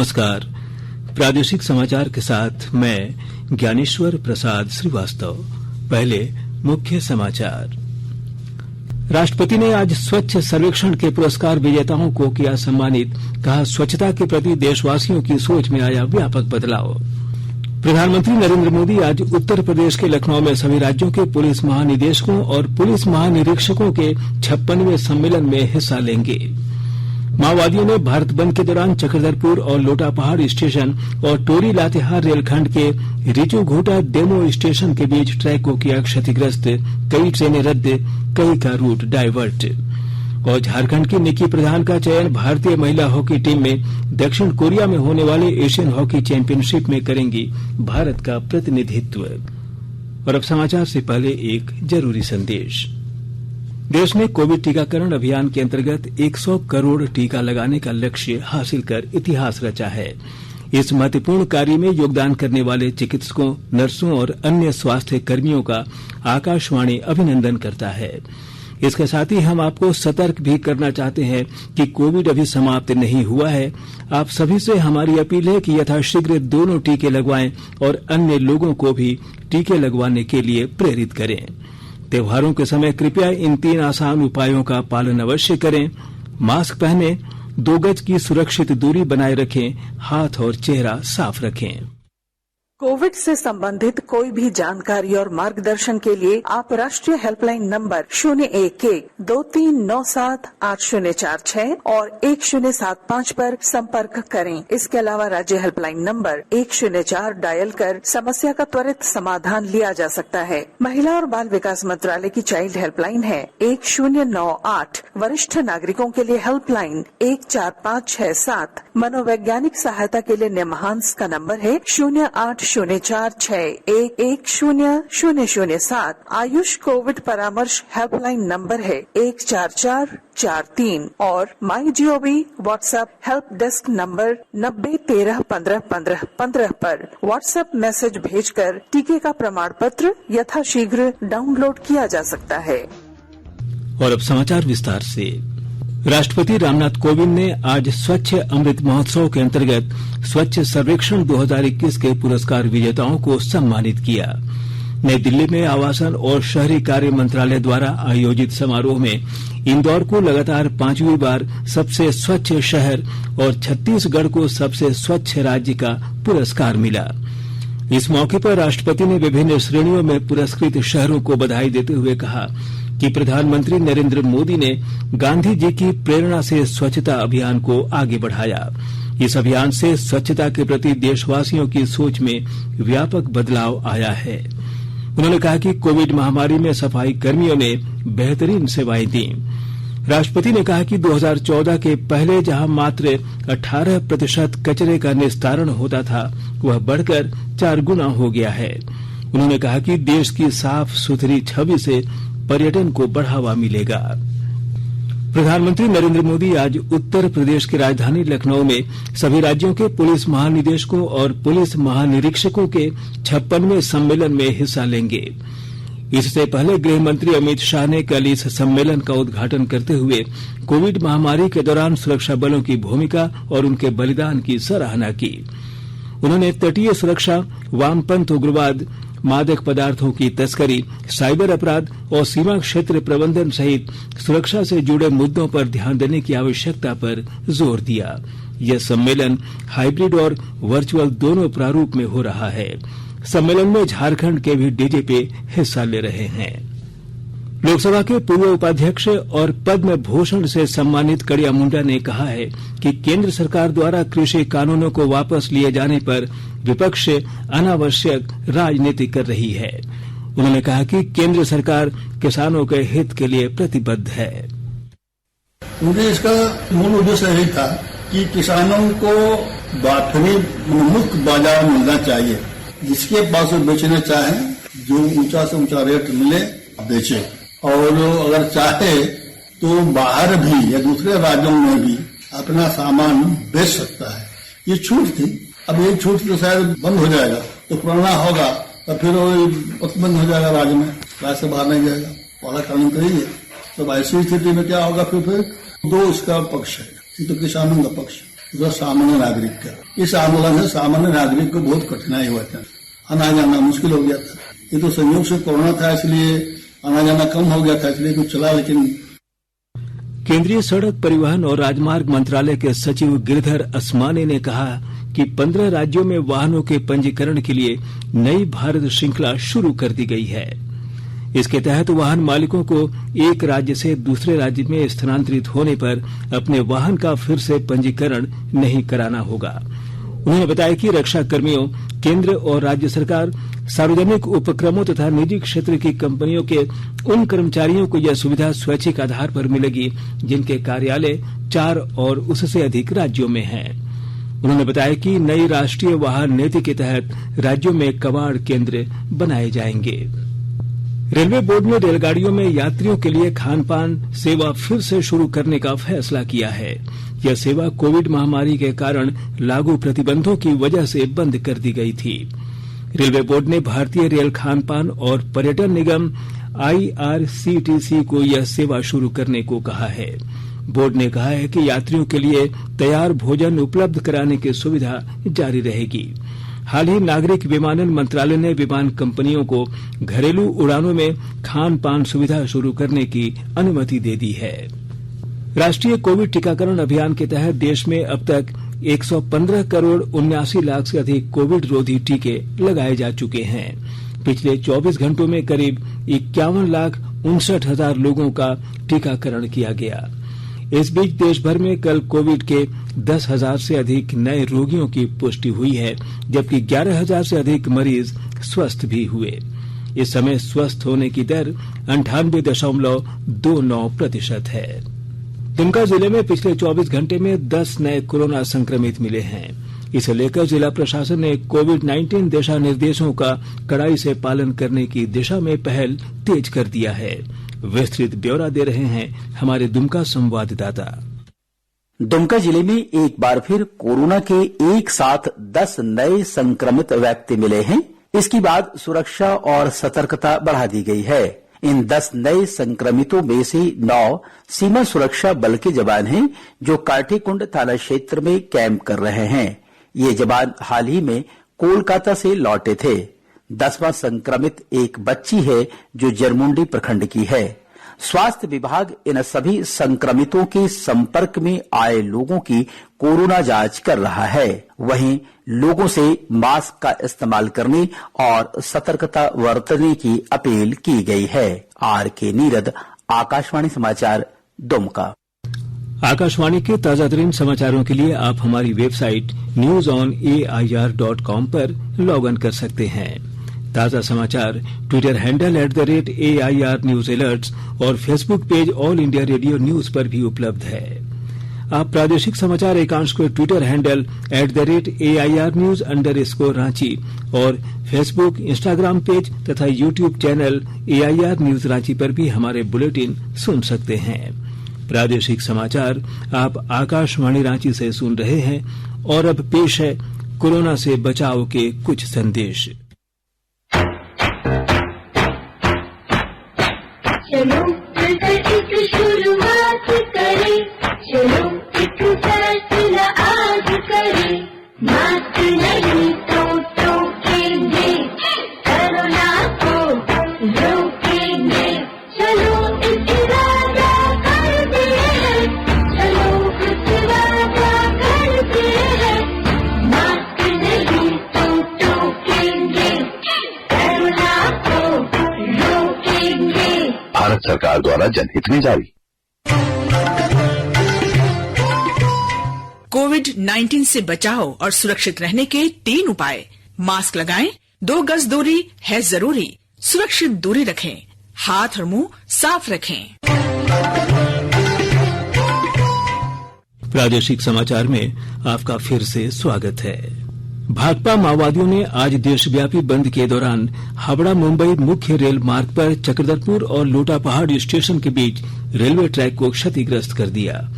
नमस्कार। प्रादेशिक समाचार के साथ मैं ज्ञानेश्वर प्रसाद श्रीवास्तव। पहले मुख्य समाचार। राष्ट्रपति ने आज स्वच्छ सर्वेक्षण के पुरस्कार विजेताओं को किया सम्मानित। कहा, स्वच्छता के प्रति देशवासियों की सोच में आया व्यापक बदलाव। प्रधानमंत्री नरेंद्र मोदी आज उत्तर प्रदेश के लखनऊ में सभी राज्यों के पुलिस महानिदेशकों और पुलिस महानिरीक्षकों के 56वें सम्मेलन में हिस्सा लेंगे। माओवादियों ने भारत बंद के दौरान चक्रधरपुर और लोटापहाड़ स्टेशन और टोरी लातेहार रेलखंड के रिचुघोटा डेमो स्टेशन के बीच ट्रैक को किया क्षतिग्रस्त। कई ट्रेनें रद्द, कई का रूट डायवर्ट। और झारखंड की निक्की प्रधान का चयन भारतीय महिला हॉकी टीम में दक्षिण कोरिया में होने वाले एशियन हॉकी चैंपियनशिप में करेंगी भारत का प्रतिनिधित्व। और अब समाचार से पहले एक जरूरी संदेश। देश ने कोविड टीकाकरण अभियान के अंतर्गत 100 करोड़ टीका लगाने का लक्ष्य हासिल कर इतिहास रचा है। इस महत्वपूर्ण कार्य में योगदान करने वाले चिकित्सकों, नर्सों और अन्य स्वास्थ्य कर्मियों का आकाशवाणी अभिनंदन करता है। इसके साथ ही हम आपको सतर्क भी करना चाहते हैं कि कोविड अभी समाप्त नहीं हुआ है। आप सभी से हमारी अपील है कि यथाशीघ्र दोनों टीके लगवाएं और अन्य लोगों को भी टीके लगवाने के लिए प्रेरित करें। त्योहारों के समय कृपया इन 3 आसान उपायों का पालन अवश्य करें। मास्क पहनें, 2 गज की सुरक्षित दूरी बनाए रखें, हाथ और चेहरा साफ रखें। कोविड से संबंधित कोई भी जानकारी और मार्गदर्शन के लिए आप राष्ट्रीय हेल्पलाइन नंबर 011-2397-8046 और 1075 पर संपर्क करें। इसके अलावा राज्य हेल्पलाइन नंबर 104 डायल कर समस्या का त्वरित समाधान लिया जा सकता है। महिला और बाल विकास मंत्रालय की चाइल्ड हेल्पलाइन है 1098। वरिष्ठ नागरिकों के लिए हेल्पलाइन 14567। मनोवैज्ञानिक सहायता के लिए निमहांस का नंबर है 0804611007। आयुष कोविड परामर्श हेल्पलाइन नंबर है 14443 और MyGov WhatsApp help desk number 90131515 पर व्हाट्सएप मैसेज भेजकर टीके का प्रमाण पत्र यथाशीघ्र डाउनलोड किया जा सकता है। और अब समाचार विस्तार से। राष्ट्रपति रामनाथ कोविंद ने आज स्वच्छ अमृत महोत्सव के अंतर्गत स्वच्छ सर्वेक्षण 2021 के पुरस्कार विजेताओं को सम्मानित किया। नई दिल्ली में आवासन और शहरी कार्य मंत्रालय द्वारा आयोजित समारोह में इंदौर को लगातार 5वीं बार सबसे स्वच्छ शहर और छत्तीसगढ़ को सबसे स्वच्छ राज्य का पुरस्कार मिला। इस मौके पर राष्ट्रपति ने विभिन्न श्रेणियों में पुरस्कृत शहरों को बधाई देते हुए कहा कि प्रधानमंत्री नरेंद्र मोदी ने गांधी जी की प्रेरणा से स्वच्छता अभियान को आगे बढ़ाया। इस अभियान से स्वच्छता के प्रति देशवासियों की सोच में व्यापक बदलाव आया है। उन्होंने कहा कि कोविड महामारी में सफाई कर्मियों ने बेहतरीन सेवाएं दी। राष्ट्रपति ने कहा कि 2014 के पहले जहां मात्र 18% कचरे का निस्तारण होता था, वह बढ़कर 4 गुना हो गया है। उन्होंने कहा कि देश की साफ सुथरी छवि से पर्यटन को बढ़ावा मिलेगा। प्रधानमंत्री नरेंद्र मोदी आज उत्तर प्रदेश की राजधानी लखनऊ में सभी राज्यों के पुलिस महानिदेशकों और पुलिस महानिरीक्षकों के 56वें सम्मेलन में हिस्सा लेंगे। इससे पहले गृह मंत्री अमित शाह ने कल इस सम्मेलन का उद्घाटन करते हुए कोविड महामारी के दौरान सुरक्षा बलों की भूमिका और उनके बलिदान की सराहना की। उन्होंने तटीय सुरक्षा, वामपंथ उग्रवाद, मादक पदार्थों की तस्करी, साइबर अपराध और सीमा क्षेत्र प्रबंधन सहित सुरक्षा से जुड़े मुद्दों पर ध्यान देने की आवश्यकता पर जोर दिया। यह सम्मेलन हाइब्रिड और वर्चुअल दोनों प्रारूप में हो रहा है। सम्मेलन में झारखंड के भी डीजीपी हिस्सा ले रहे हैं। लोकसभा के पूर्व उपाध्यक्ष और पद्म भूषण से सम्मानित कड़िया मुंडा ने कहा है कि केंद्र सरकार द्वारा कृषि कानूनों को वापस लिए जाने पर विपक्ष अनावश्यक राजनीति कर रही है। उन्होंने कहा कि केंद्र सरकार किसानों के हित के लिए प्रतिबद्ध है। क्योंकि इसका मूल उद्देश्य यही था कि किसानों को मुक्त बाजार मिलना चाहिए। जिसके पास वो बेचना चाहे, जो ऊंचा से ऊंचा रेट मिले बेचे, और अगर चाहे तो बाहर भी या दूसरे राज्यों में भी अपना सामान बेच सकता है। ये छूट थी। अब ये छूट तो शायद बंद हो जाएगा, तो पुराना होगा तो फिर वो बंद हो जाएगा, राज्य में राज्य से बाहर नहीं जाएगा। वाला कानून करिए तो ऐसी स्थिति में क्या होगा, फिर दो इसका पक्ष है। तो किसानों का पक्ष, जो सामान्य नागरिक का। इस आंदोलन से सामान्य नागरिक को बहुत कठिनाई हुआ था, आना जाना मुश्किल हो गया था। ये तो संयोग से कोरोना था, इसलिए आना जाना कम हो गया था, इसलिए कुछ चला। लेकिन केंद्रीय सड़क परिवहन और राजमार्ग मंत्रालय के सचिव गिरिधर असमाने ने कहा कि 15 राज्यों में वाहनों के पंजीकरण के लिए नई भारत श्रृंखला शुरू कर दी गई है। इसके तहत वाहन मालिकों को एक राज्य से दूसरे राज्य में स्थानांतरित होने पर अपने वाहन का फिर से पंजीकरण नहीं कराना होगा। उन्होंने बताया कि रक्षा कर्मियों, केंद्र और राज्य सरकार, सार्वजनिक उपक्रमों तथा निजी क्षेत्र की कंपनियों के उन कर्मचारियों को यह सुविधा स्वैच्छिक आधार पर मिलेगी जिनके कार्यालय 4 और उससे अधिक राज्यों में हैं। उन्होंने बताया कि नई राष्ट्रीय वाहन नीति के तहत राज्यों में कबाड़ केंद्र बनाए जाएंगे। रेलवे बोर्ड ने रेलगाड़ियों में यात्रियों के लिए खानपान सेवा फिर से शुरू करने का फैसला किया है। यह सेवा कोविड महामारी के कारण लागू प्रतिबंधों की वजह से बंद कर दी गई थी। रेलवे बोर्ड ने भारतीय रेल खानपान और पर्यटन निगम IRCTC को यह सेवा शुरू करने को कहा है। बोर्ड ने कहा है कि यात्रियों के लिए तैयार भोजन उपलब्ध कराने की सुविधा जारी रहेगी। हाल ही नागरिक विमानन मंत्रालय ने विमान कंपनियों को घरेलू उड़ानों में खान पान सुविधा शुरू करने की अनुमति दे दी है। राष्ट्रीय कोविड टीकाकरण अभियान के तहत देश में अब तक 115 करोड़ 79 लाख से अधिक कोविड रोधी टीके लगाए जा चुके हैं। पिछले 24 घंटों में करीब 51,59,000 लोगों का टीकाकरण किया गया। इस बीच देश भर में कल कोविड के 10,000 से अधिक नए रोगियों की पुष्टि हुई है, जबकि 11,000 से अधिक मरीज स्वस्थ भी हुए। इस समय स्वस्थ होने की दर 98.29% है। दुमका जिले में पिछले 24 घंटे में 10 नए कोरोना संक्रमित मिले हैं। इसे लेकर जिला प्रशासन ने कोविड-19 दिशा निर्देशों का कड़ाई से पालन करने की दिशा में पहल तेज कर दिया है। विस्तृत ब्यौरा दे रहे हैं हमारे दुमका संवाददाता। दुमका जिले में एक बार फिर कोरोना के एक साथ 10 नए संक्रमित व्यक्ति मिले हैं। इसके बाद सुरक्षा और सतर्कता बढ़ा दी गई है। इन 10 नए संक्रमितों में से 9 सीमा सुरक्षा बल के जवान हैं, जो काठीकुंड थाना क्षेत्र में कैंप कर रहे हैं। ये जवान हाल ही में कोलकाता से लौटे थे। 10वां संक्रमित एक बच्ची है जो जरमुंडी प्रखंड की है। स्वास्थ्य विभाग इन सभी संक्रमितों के संपर्क में आए लोगों की कोरोना जांच कर रहा है। वहीं लोगों से मास्क का इस्तेमाल करने और सतर्कता बरतने की अपील की गई है। RK नीरद, आकाशवाणी समाचार, दुमका। आकाशवाणी के ताजा तरीन समाचारों के लिए आप हमारी वेबसाइट newsonair.com पर लॉग इन कर सकते हैं। ताजा समाचार Twitter handle @AIR News Alerts और Facebook page all India radio news पर भी उपलब्ध है। आप प्रादेशिक समाचार एकांश को ट्विटर हैंडल @AIR News_रांची और फेसबुक, इंस्टाग्राम पेज तथा YouTube channel AIR News Ranchi पर भी हमारे बुलेटिन सुन सकते हैं। प्रादेशिक समाचार आप आकाशवाणी रांची से सुन रहे हैं और अब पेश है कोरोना से बचाव के कुछ संदेश। चलो एक शुरुआत करें, चलो एक फैसला आज करें, मास्क नहीं तो टोकेंगे, कोरोना को रोकेंगे, चलो एक वादा करते हैं, चलो एक वादा करते हैं, मास्क नहीं तो टोकेंगे, कोरोना को रोकेंगे। भारत सरकार द्वारा जनहित में जारी। कोविड-19 से बचाव और सुरक्षित रहने के 3 उपाय। मास्क लगाएं, 2 गज दूरी है जरूरी, सुरक्षित दूरी रखें, हाथ और मुंह साफ रखें। प्रादेशिक समाचार में आपका फिर से स्वागत है। भाकपा माओवादियों ने आज देशव्यापी बंद के दौरान हावड़ा मुंबई मुख्य रेल मार्ग पर चक्रधरपुर और लोटापहाड़ स्टेशन के बीच रेलवे ट्रैक को क्षतिग्रस्त कर दिया।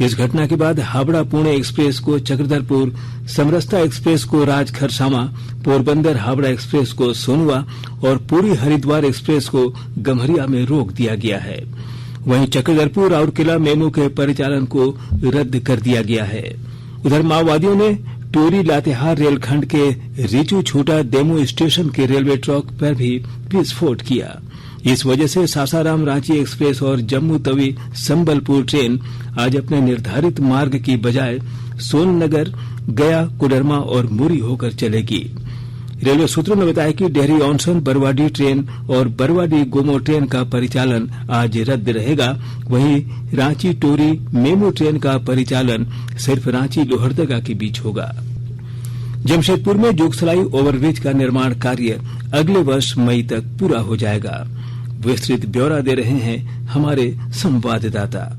इस घटना के बाद हावड़ा पुणे एक्सप्रेस को चक्रधरपुर, समरसता एक्सप्रेस को राजखरसावा, पोरबंदर हावड़ा एक्सप्रेस को सोनुआ और पुरी हरिद्वार एक्सप्रेस को गम्हरिया में रोक दिया गया है। वहीं चक्रधरपुर राउरकेला मेमू के परिचालन को रद्द कर दिया गया है। उधर माओवादियों ने टोरी लातेहार रेलखंड के रिचू छूटा डेमो स्टेशन के रेलवे ट्रैक पर भी विस्फोट किया। इस वजह से सासाराम रांची एक्सप्रेस और जम्मू तवी संबलपुर ट्रेन आज अपने निर्धारित मार्ग की बजाय सोननगर, गया, कोडरमा और मुरी होकर चलेगी। रेलवे सूत्रों ने बताया कि डेहरी ऑनसन बरवाडी ट्रेन और बरवाडी गोमो ट्रेन का परिचालन आज रद्द रहेगा। वहीं रांची टोरी मेमू ट्रेन का परिचालन सिर्फ रांची लोहरदगा के बीच होगा। जमशेदपुर में जोगसलाई ओवरब्रिज का निर्माण कार्य अगले वर्ष मई तक पूरा हो जाएगा। विस्तृत ब्यौरा दे रहे हैं हमारे संवाददाता।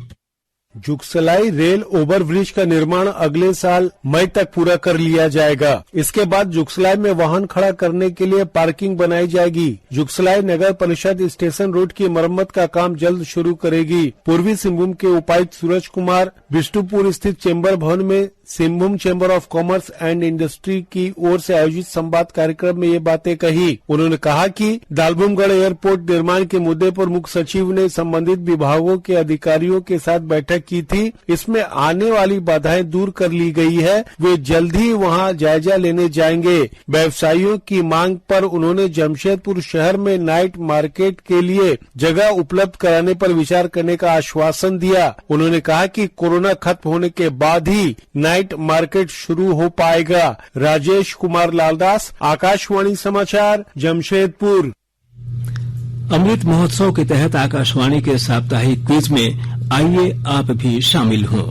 जुगसलाई रेल ओवरब्रिज का निर्माण अगले साल मई तक पूरा कर लिया जाएगा। इसके बाद जुगसलाई में वाहन खड़ा करने के लिए पार्किंग बनाई जाएगी। जुगसलाई नगर परिषद स्टेशन रोड की मरम्मत का काम जल्द शुरू करेगी। पूर्वी सिंहभूम के उपायुक्त सूरज कुमार बिष्टुपुर स्थित चेंबर भवन में Singhbhum chamber of commerce and industry की ओर से आयोजित संवाद कार्यक्रम में ये बातें कही। उन्होंने कहा कि दालबुमगढ़ एयरपोर्ट निर्माण के मुद्दे पर मुख्य सचिव ने संबंधित विभागों के अधिकारियों के साथ बैठक की थी। इसमें आने वाली बाधाएं दूर कर ली गई है। वे जल्द ही वहां जायजा लेने जाएंगे। व्यवसायियों की मांग पर उन्होंने जमशेदपुर शहर में नाइट मार्केट के लिए जगह उपलब्ध कराने पर विचार करने का आश्वासन दिया। उन्होंने कहा कि कोरोना खत्म होने के बाद ही नाइट मार्केट शुरू हो पाएगा। राजेश कुमार लालदास, आकाशवाणी समाचार, जमशेदपुर। अमृत महोत्सव के तहत आकाशवाणी के साप्ताहिक क्विज में आइए आप भी शामिल हों।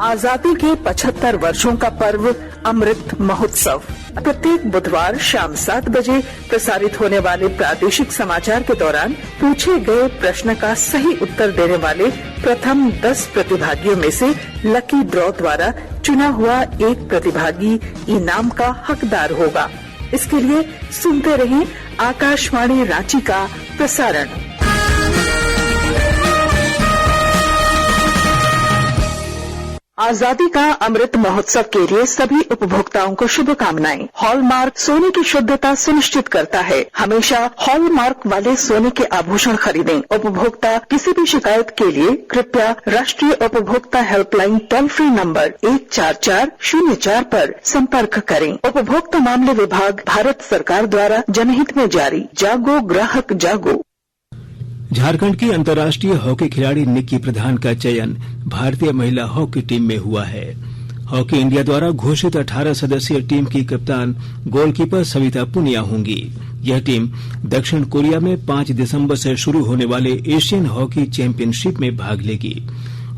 आजादी के 75 वर्षों का पर्व अमृत महोत्सव प्रत्येक बुधवार शाम 7 बजे प्रसारित होने वाले प्रादेशिक समाचार के दौरान पूछे गए प्रश्न का सही उत्तर देने वाले प्रथम 10 प्रतिभागियों में से लकी ड्रॉ द्वारा चुना हुआ एक प्रतिभागी इनाम का हकदार होगा। इसके लिए सुनते रहें आकाशवाणी रांची का प्रसारण। आजादी का अमृत महोत्सव के लिए सभी उपभोक्ताओं को शुभकामनाएं। हॉलमार्क सोने की शुद्धता सुनिश्चित करता है। हमेशा हॉलमार्क वाले सोने के आभूषण खरीदें। उपभोक्ता किसी भी शिकायत के लिए कृपया राष्ट्रीय उपभोक्ता हेल्पलाइन टोल फ्री नंबर 14404 पर संपर्क करें। उपभोक्ता मामले विभाग, भारत सरकार द्वारा जनहित में जारी। जागो ग्राहक जागो। झारखंड की अंतर्राष्ट्रीय हॉकी खिलाड़ी निक्की प्रधान का चयन भारतीय महिला हॉकी टीम में हुआ है। हॉकी इंडिया द्वारा घोषित 18 सदस्यीय टीम की कप्तान गोलकीपर सविता पुनिया होंगी। यह टीम दक्षिण कोरिया में 5 दिसंबर से शुरू होने वाले एशियन हॉकी चैंपियनशिप में भाग लेगी।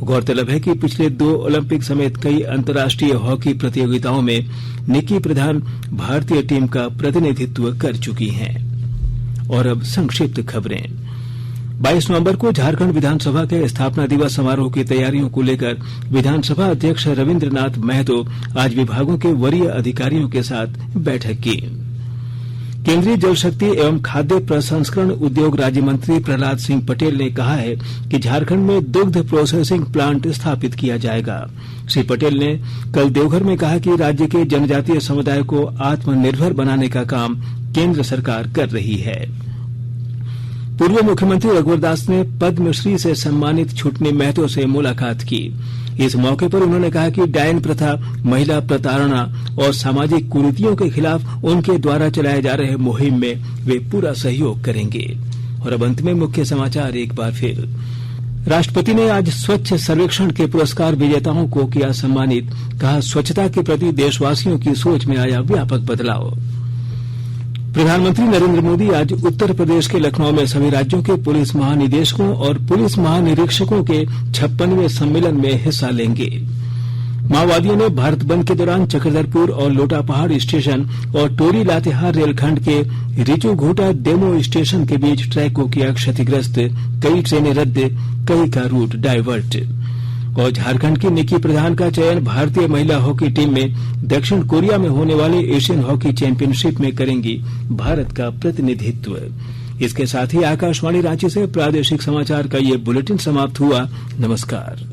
गौरतलब है कि पिछले 2 ओलंपिक समेत कई अंतर्राष्ट्रीय हॉकी प्रतियोगिताओं में निक्की प्रधान भारतीय टीम का प्रतिनिधित्व कर चुकी हैं। और अब संक्षिप्त खबरें। 22 नवंबर को झारखंड विधानसभा के स्थापना दिवस समारोह की तैयारियों को लेकर विधानसभा अध्यक्ष रविन्द्रनाथ महतो आज विभागों के वरीय अधिकारियों के साथ बैठक की। केंद्रीय जल शक्ति एवं खाद्य प्रसंस्करण उद्योग राज्य मंत्री प्रहलाद सिंह पटेल ने कहा है कि झारखंड में दुग्ध प्रोसेसिंग प्लांट स्थापित किया जाएगा। श्री पटेल ने कल देवघर में कहा कि राज्य के जनजातीय समुदाय को आत्मनिर्भर बनाने का काम केंद्र सरकार कर रही है। पूर्व मुख्यमंत्री रघुवर दास ने पद्मश्री से सम्मानित छुटनी महतो से मुलाकात की। इस मौके पर उन्होंने कहा कि डायन प्रथा, महिला प्रताड़ना और सामाजिक कुरीतियों के खिलाफ उनके द्वारा चलाए जा रहे मुहिम में वे पूरा सहयोग करेंगे। और अब अंत में मुख्य समाचार एक बार फिर। राष्ट्रपति ने आज स्वच्छ सर्वेक्षण के पुरस्कार विजेताओं को किया सम्मानित। कहा, स्वच्छता के प्रति देशवासियों की सोच में आया व्यापक बदलाव। प्रधानमंत्री नरेंद्र मोदी आज उत्तर प्रदेश के लखनऊ में सभी राज्यों के पुलिस महानिदेशकों और पुलिस महानिरीक्षकों के 56वें सम्मेलन में हिस्सा लेंगे। माओवादियों ने भारत बंद के दौरान चक्रधरपुर और लोटापहाड़ स्टेशन और टोरी लातेहार रेलखंड के रिचू घोटा डेमो स्टेशन के बीच ट्रैक को किया क्षतिग्रस्त। कई ट्रेनें रद्द, कई का रूट डायवर्ट। और झारखंड की निक्की प्रधान का चयन भारतीय महिला हॉकी टीम में दक्षिण कोरिया में होने वाले एशियन हॉकी चैंपियनशिप में करेंगी भारत का प्रतिनिधित्व। इसके साथ ही आकाशवाणी रांची से प्रादेशिक समाचार का ये बुलेटिन समाप्त हुआ। नमस्कार।